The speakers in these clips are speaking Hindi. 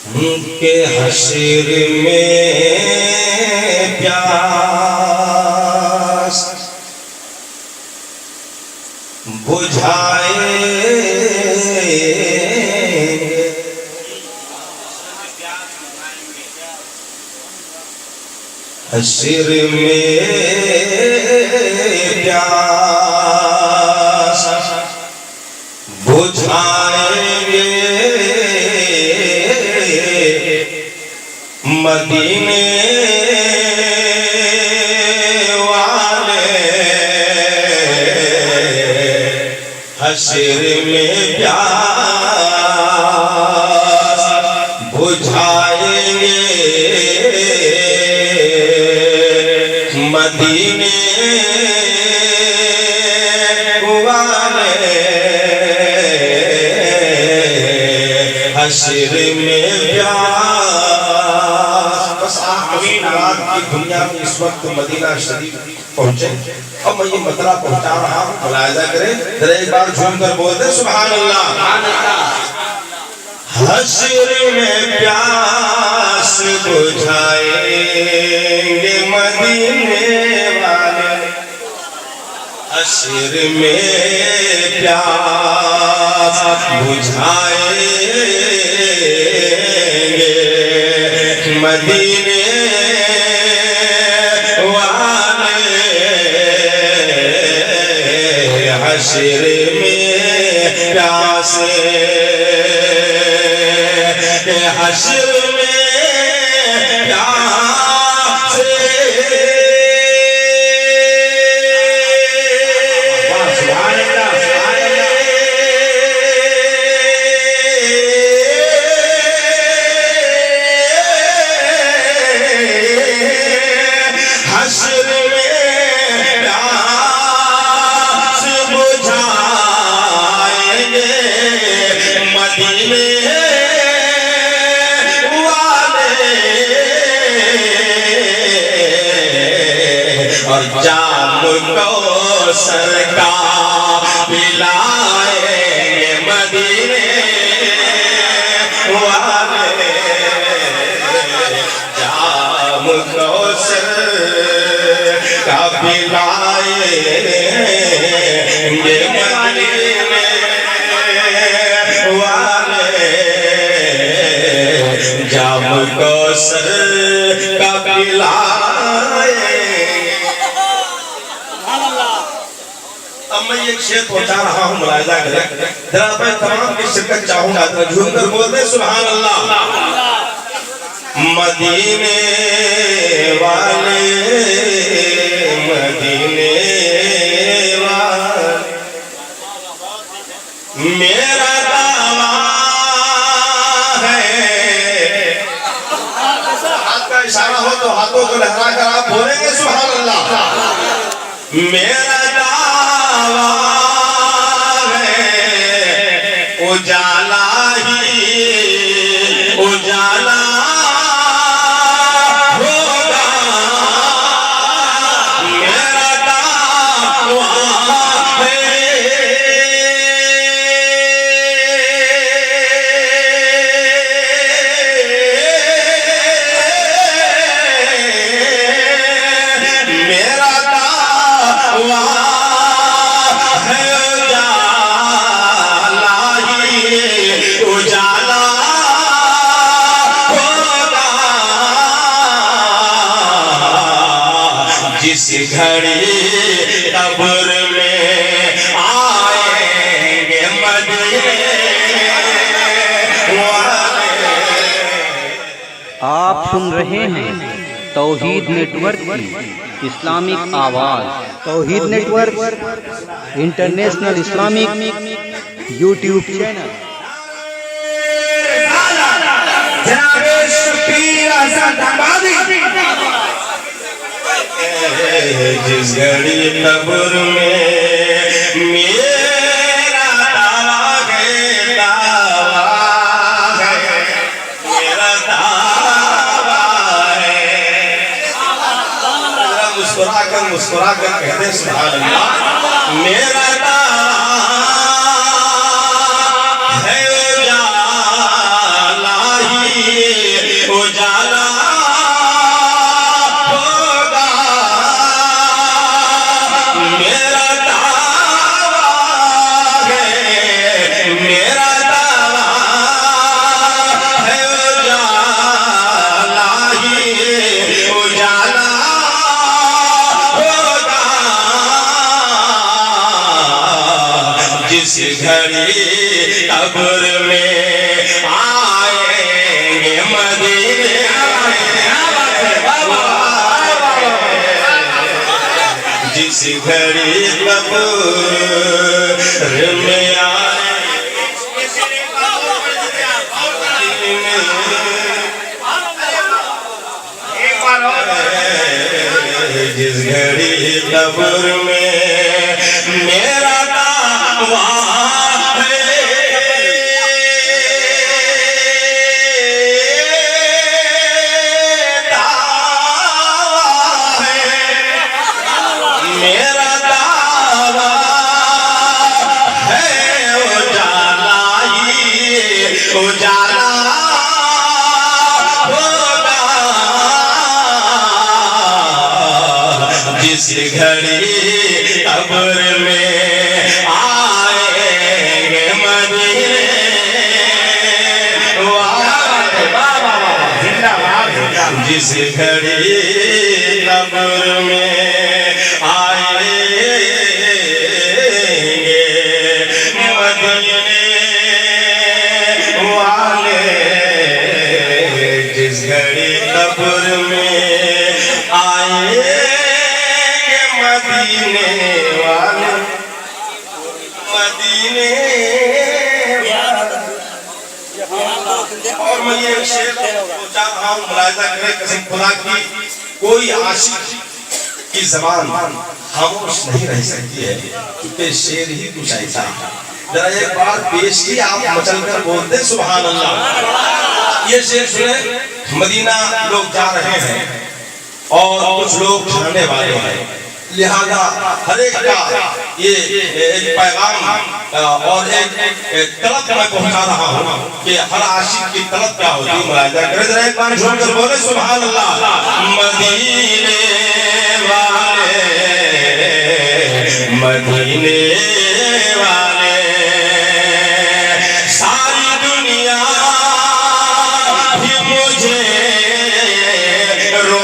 के हश्र में प्यास बुझाए हश्र में प्यास बुझाएंगे मदीने वाले हश्र में प्यास बुझाएंगे मदीने वाले हश्र में प्यास। बस आमीन रात की दुनिया में इस वक्त मदीना शरीफ पहुंचे। अब मैं ये मतला पहुंचा रहा हूँ, मुलाहिजा करें जरा एक बार झूम कर बोलते सुभान अल्लाह। हश्र में प्यास बुझाएंगे मदीने वाले हश्र में प्यास बुझाएंगे मदीने वाले हश्र में प्यास हश्र में प्यास जाम को सरकार पिलाएंगे मदीने वाले जाम को सरकार पिलाएंगे मदीने वाले जाम को सरकार पिलाएंगे। अब मैं एक शेर पहुंचा रहा हूँ, मुलाहिजा करें जरा। मैं तमाम की शिरकत चाहूंगा, तो झूम कर बोलते सुभान अल्लाह। मदीने वाले मदीने वाले मेरा दावा है। हाथ का इशारा हो तो हाथों को लहरा कर आप बोलेंगे सुभान अल्लाह। मेरा उजाला ही उजाला होगा मेरा दावा है। मेरा दावा उजाला होगा जिस घड़ी कब्र में आएंगे मदीने वाले। आप सुन रहे हैं तौहीद नेटवर्क की इस्लामिक आवाज़। Tauheed network international Islamic YouTube channel. जिस घड़ी कब्र में मेरा दावा है, दावा है, मेरा दावा है। मुस्कुरा कर कहते सुभान अल्लाह। मेरा दावा है उजाला ही में आएंगे मदीने जिस घड़ी कब्र में जिस घड़ी कब्र में मेरा दावा है मेरा दावा है उजाला ही उजाला जिस घड़ी कब्र में आएंगे मदीने जिस घड़ी कब्र में आएंगे मदीने वाले जिस घड़ी कब्र में आए मदीने वाले मदीने और मैं ये शेर सोचा रहा हूँ मुलाहिजा करें कसम खुदा की कोई आशिक की जबान खामोश नहीं रह सकती है क्योंकि शेर ही कुछ ऐसा है। जरा एक बार पेश की आप मचल कर बोलते सुभान अल्लाह। ये शेर सुने मदीना लोग जा रहे हैं और कुछ लोग जाने वाले हैं लिहाजा हर एक का ये एक पैगाम और एक तलब मैं पहुंचा रहा हूँ कि हर आशिक की तलब क्या होती है। मुलाहिजा करें जरा एक बार जोर कर बोले सुभान अल्लाह। मदीने वाले मदीने वाले सारी दुनिया भी मुझे रो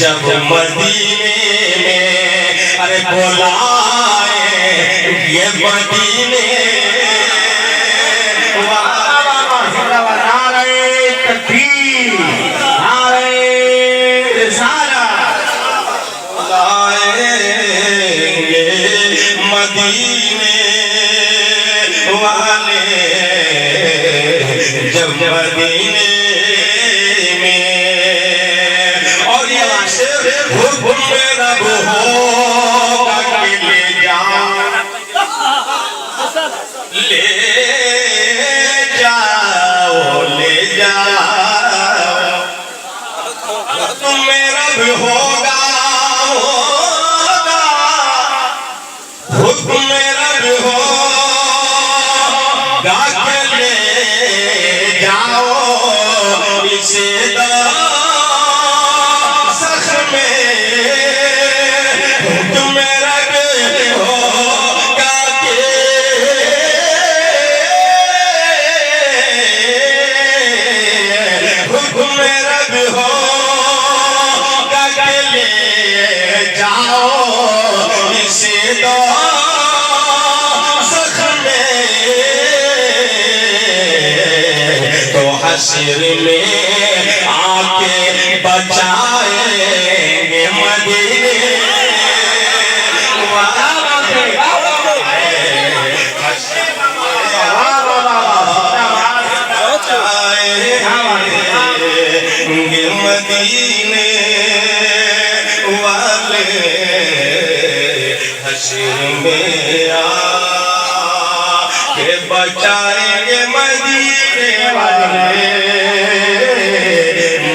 जब मदीने में अरे बुलाए ये मदीने नारे तकबीर नारे रिसालत बुलाएंगे मदीने वाले जब मदीने मेरा होगा कि ले जाओ ले जाओ ले जाओ तुम मेरा भी होगा हुक्म मेरा भी होगा कि ले जाओ इसे हश्र में आके बचाएंगे मदीने मदीने वाले हश्र में आके बचाएंगे मदीने वाले,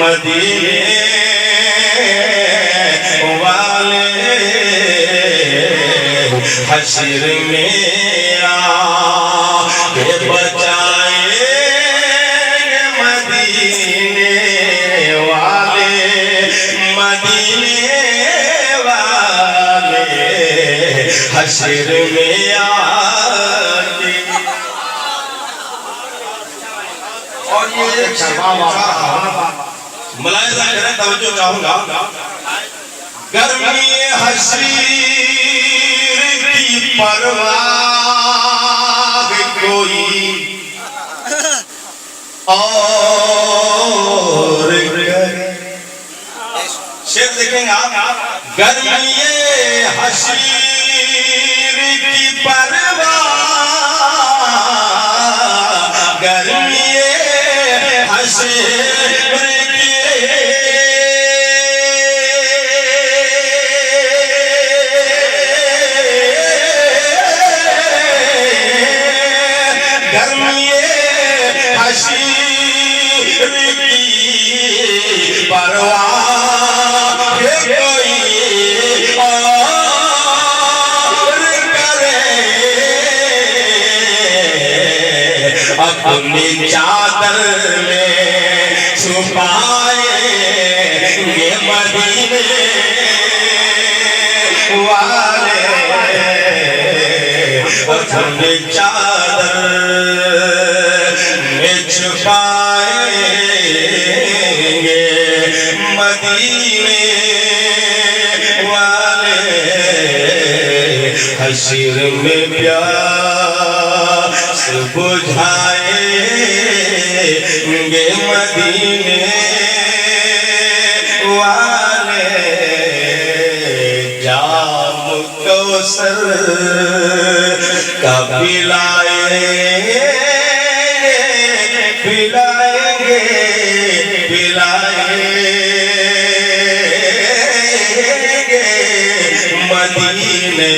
मदीने वाले हश्र में आके बचाएंगे मदीने वाले, मदीने वाले हश्र में आके। और ये मुलाहिजा करें, तवज्जो चाहूंगा। गर्मी हसीर की परवाह कोई और शेर देखेंगे आप। गर्मी हसीर की परवाह, गर्मी हसीर अपनी चादर में छुपाएंगे मदीने वाले, अपनी चादर में छुपाएंगे मदीने वाले हश्र में प्यास बुझाएंगे मदीने वाले, जाम कौसर का पिलाएंगे, पिलाएंगे, पिलाएंगे मदीने